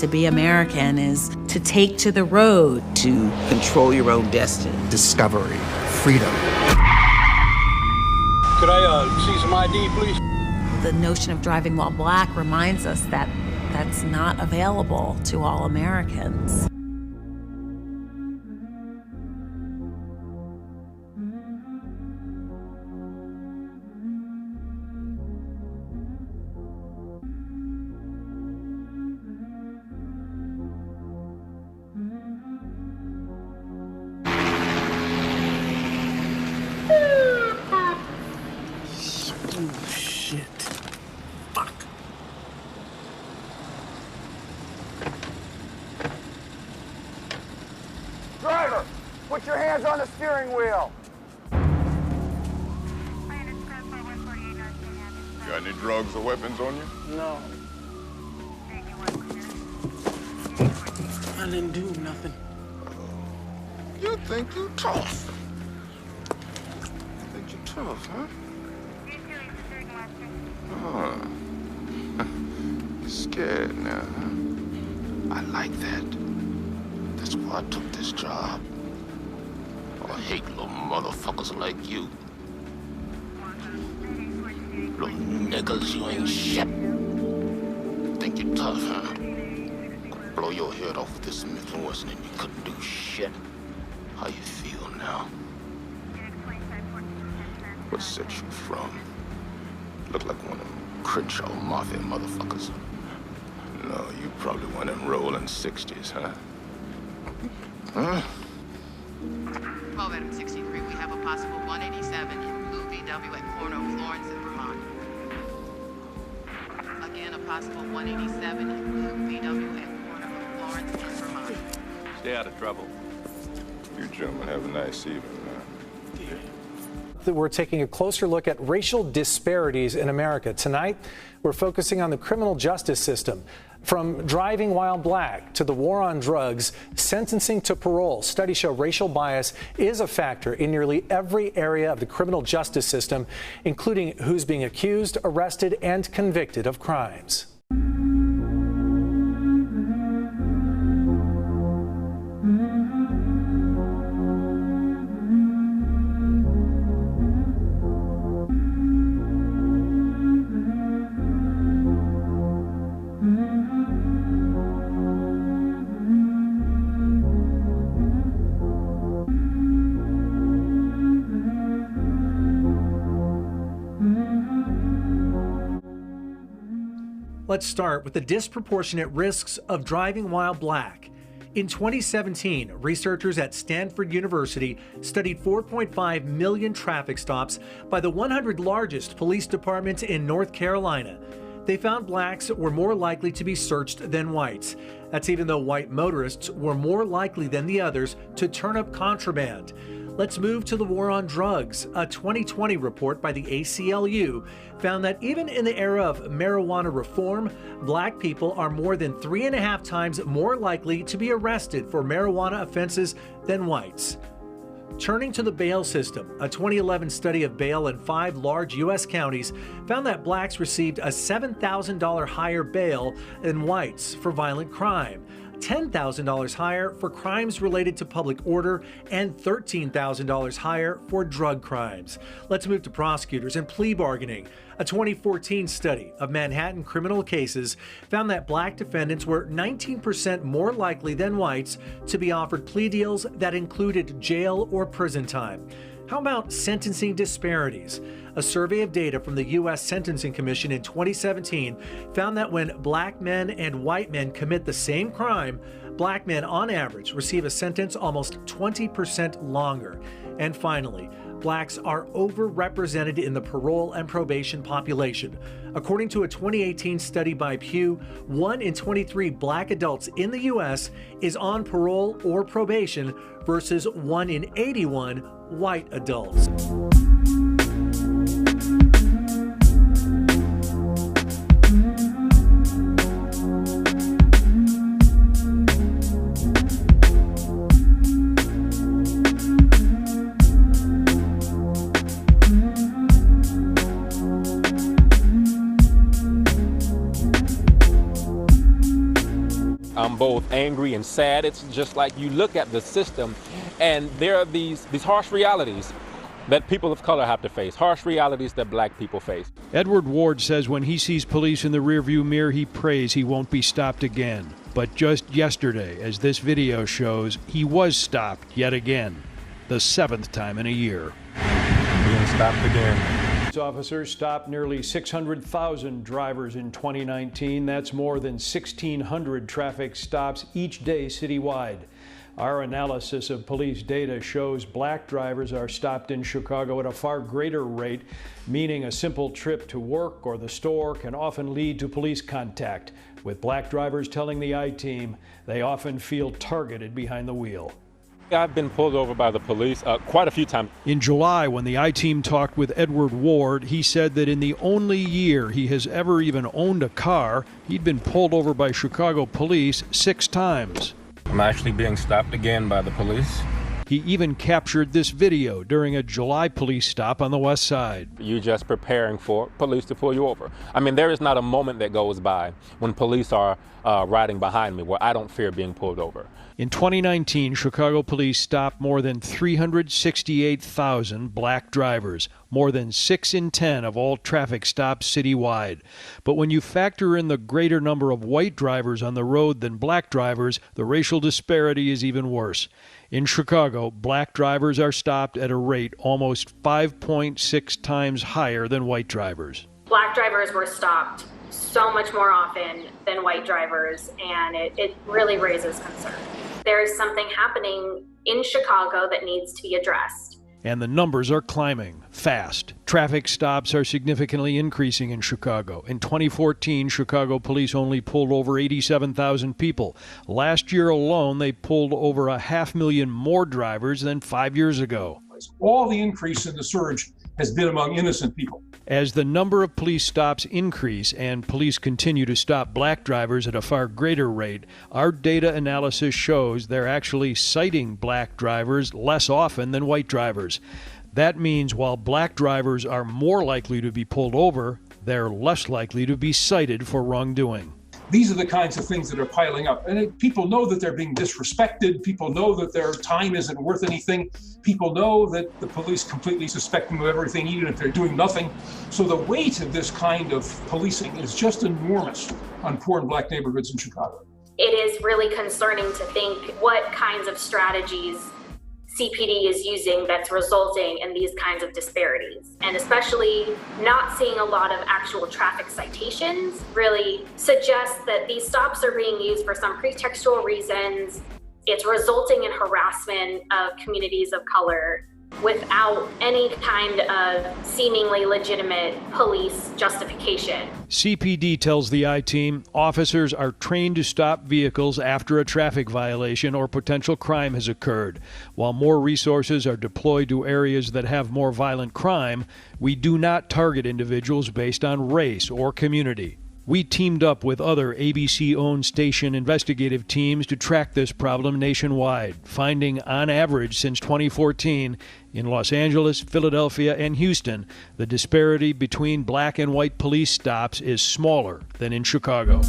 To be American is to take to the road. To control your own destiny. Discovery. Freedom. Could I see some ID, please? The notion of driving while black reminds us that that's not available to all Americans. Driver, put your hands on the steering wheel. Got any drugs or weapons on you? No. I didn't do nothing. You think you tough? Think you tough, huh? Oh. You scared now, huh? I like that. That's why I took this job. I hate little motherfuckers like you. Little niggas, you ain't shit. Think you tough, huh? Could blow your head off with this influence and then you couldn't do shit. How you feel now? What set you from? Look like one of them Crenshaw Mafia motherfuckers. No, you probably one of them rolling 60s, huh? Huh? 12 Adam 63, we have a possible 187 in Blue VW at corner of Florence and Vermont. Again, a possible 187 in Blue VW at corner of Florence and Vermont. Stay out of trouble. You gentlemen have a nice evening, man. We're taking a closer look at racial disparities in America. Tonight, we're focusing on the criminal justice system. From driving while black to the war on drugs, sentencing to parole, studies show racial bias is a factor in nearly every area of the criminal justice system, including who's being accused, arrested, and convicted of crimes. Let's start with the disproportionate risks of driving while black. In 2017, researchers at Stanford University studied 4.5 million traffic stops by the 100 largest police departments in North Carolina. They found blacks were more likely to be searched than whites. That's even though white motorists were more likely than the others to turn up contraband. Let's move to the war on drugs. A 2020 report by the ACLU found that even in the era of marijuana reform, black people are more than 3.5 times more likely to be arrested for marijuana offenses than whites. Turning to the bail system, a 2011 study of bail in 5 large U.S. counties found that blacks received a $7,000 higher bail than whites for violent crime, $10,000 higher for crimes related to public order, and $13,000 higher for drug crimes. Let's move to prosecutors and plea bargaining. A 2014 study of Manhattan criminal cases found that black defendants were 19% more likely than whites to be offered plea deals that included jail or prison time. How about sentencing disparities? A survey of data from the U.S. Sentencing Commission in 2017 found that when black men and white men commit the same crime, black men on average receive a sentence almost 20% longer. And finally, blacks are overrepresented in the parole and probation population. According to a 2018 study by Pew, 1 in 23 black adults in the U.S. is on parole or probation versus 1 in 81 white adults. I'm both angry and sad. It's just like you look at the system and there are these harsh realities that people of color have to face, harsh realities that black people face. Edward Ward says when he sees police in the rearview mirror, he prays he won't be stopped again. But just yesterday, as this video shows, he was stopped yet again, the 7th time in a year. Being stopped again. Officers stopped nearly 600,000 drivers in 2019. That's more than 1,600 traffic stops each day citywide. Our analysis of police data shows black drivers are stopped in Chicago at a far greater rate, meaning a simple trip to work or the store can often lead to police contact. With black drivers telling the I-Team they often feel targeted behind the wheel. I've been pulled over by the police quite a few times. In July, when the I-Team talked with Edward Ward, he said that in the only year he has ever even owned a car, he'd been pulled over by Chicago police 6 times. I'm actually being stopped again by the police. He even captured this video during a July police stop on the West Side. You're just preparing for police to pull you over. I mean, there is not a moment that goes by when police are riding behind me where I don't fear being pulled over. In 2019, Chicago police stopped more than 368,000 black drivers, more than 6 in 10 of all traffic stops citywide. But when you factor in the greater number of white drivers on the road than black drivers, the racial disparity is even worse. In Chicago, black drivers are stopped at a rate almost 5.6 times higher than white drivers. Black drivers were stopped so much more often than white drivers, and it really raises concern. There is something happening in Chicago that needs to be addressed. And the numbers are climbing fast. Traffic stops are significantly increasing in Chicago. In 2014, Chicago police only pulled over 87,000 people. Last year alone, they pulled over 500,000 more drivers than 5 years ago. All the increase in the surge has been among innocent people. As the number of police stops increase and police continue to stop black drivers at a far greater rate, our data analysis shows they're actually citing black drivers less often than white drivers. That means while black drivers are more likely to be pulled over, they're less likely to be cited for wrongdoing. These are the kinds of things that are piling up. And people know that they're being disrespected. People know that their time isn't worth anything. People know that the police completely suspect them of everything, even if they're doing nothing. So the weight of this kind of policing is just enormous on poor and black neighborhoods in Chicago. It is really concerning to think what kinds of strategies CPD is using that's resulting in these kinds of disparities. And especially not seeing a lot of actual traffic citations really suggests that these stops are being used for some pretextual reasons. It's resulting in harassment of communities of color without any kind of seemingly legitimate police justification. CPD tells the I-Team officers are trained to stop vehicles after a traffic violation or potential crime has occurred. While more resources are deployed to areas that have more violent crime, we do not target individuals based on race or community. We teamed up with other ABC-owned station investigative teams to track this problem nationwide, finding on average since 2014 in Los Angeles, Philadelphia, and Houston, the disparity between black and white police stops is smaller than in Chicago.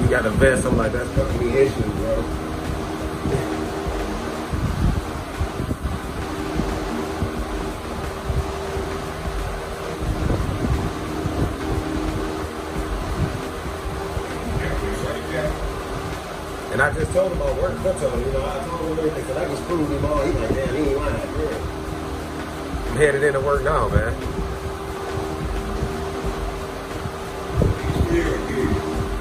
You got a vest, I'm like, that's fucking me issues, bro. And I just told him I worked for him, you know, I told him everything, because I just proved him all. He's like, damn, he ain't lying. I'm headed into work now, man.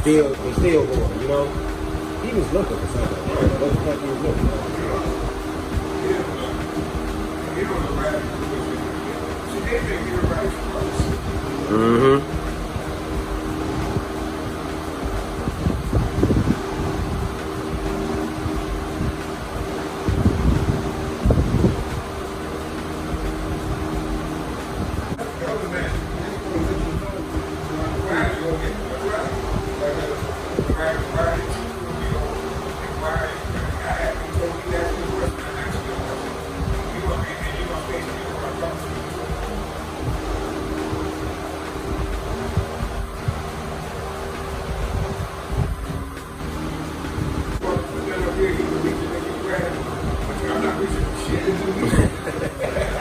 Still going, you know? He was looking for something. I don't know what the fuck he was looking for. Mm-hmm.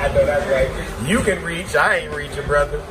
I know that's right. You can reach, I ain't reaching, brother.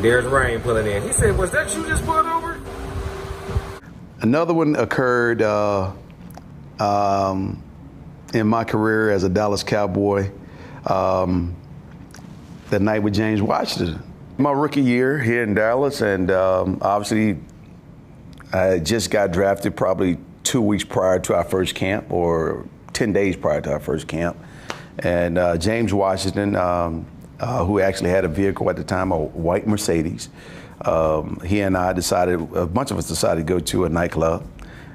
There's rain pulling in. He said, was that you just pulled over? Another one occurred in my career as a Dallas Cowboy, the night with James Washington. My rookie year here in Dallas, and obviously I just got drafted probably 2 weeks prior to our first camp, or 10 days prior to our first camp. And James Washington, who actually had a vehicle at the time, a white Mercedes, he and I decided, a bunch of us decided to go to a nightclub.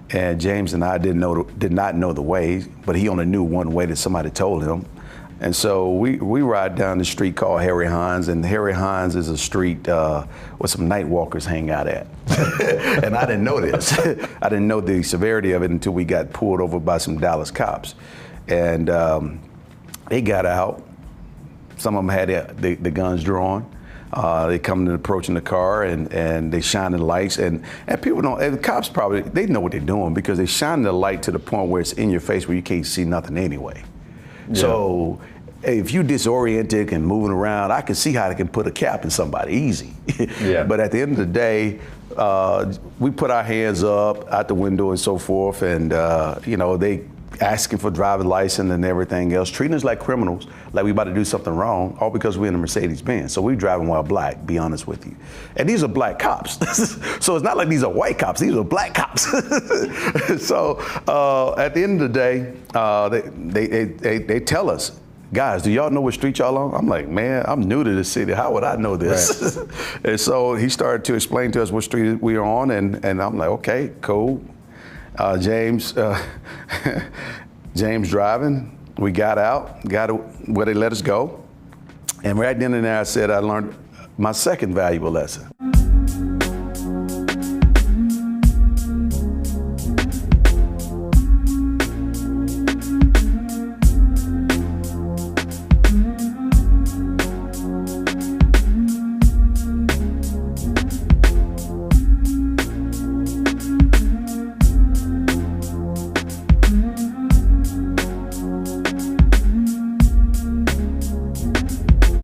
And James and I did not know the way, but he only knew one way that somebody told him. And so we ride down the street called Harry Hines, and Harry Hines is a street where some night walkers hang out at. And I didn't know this. I didn't know the severity of it until we got pulled over by some Dallas cops. And they got out. Some of them had the guns drawn. They come and approaching the car and they shine the lights and people don't, and the cops probably, they know what they're doing because they shine the light to the point where it's in your face where you can't see nothing anyway. Yeah. So if you disoriented and moving around, I can see how they can put a cap in somebody easy. Yeah. But at the end of the day, we put our hands up out the window and so forth, and you know, they asking for driver's license and everything else, treating us like criminals, like we about to do something wrong, all because we're in a Mercedes-Benz. So we driving while black, be honest with you. And these are black cops. So it's not like these are white cops, these are black cops. So at the end of the day, they tell us, guys, do y'all know what street y'all on? I'm like, man, I'm new to this city. How would I know this? Right. And so he started to explain to us what street we are on, and I'm like, okay, cool. James driving. We got out, where they let us go. And right then and there, I said I learned my second valuable lesson.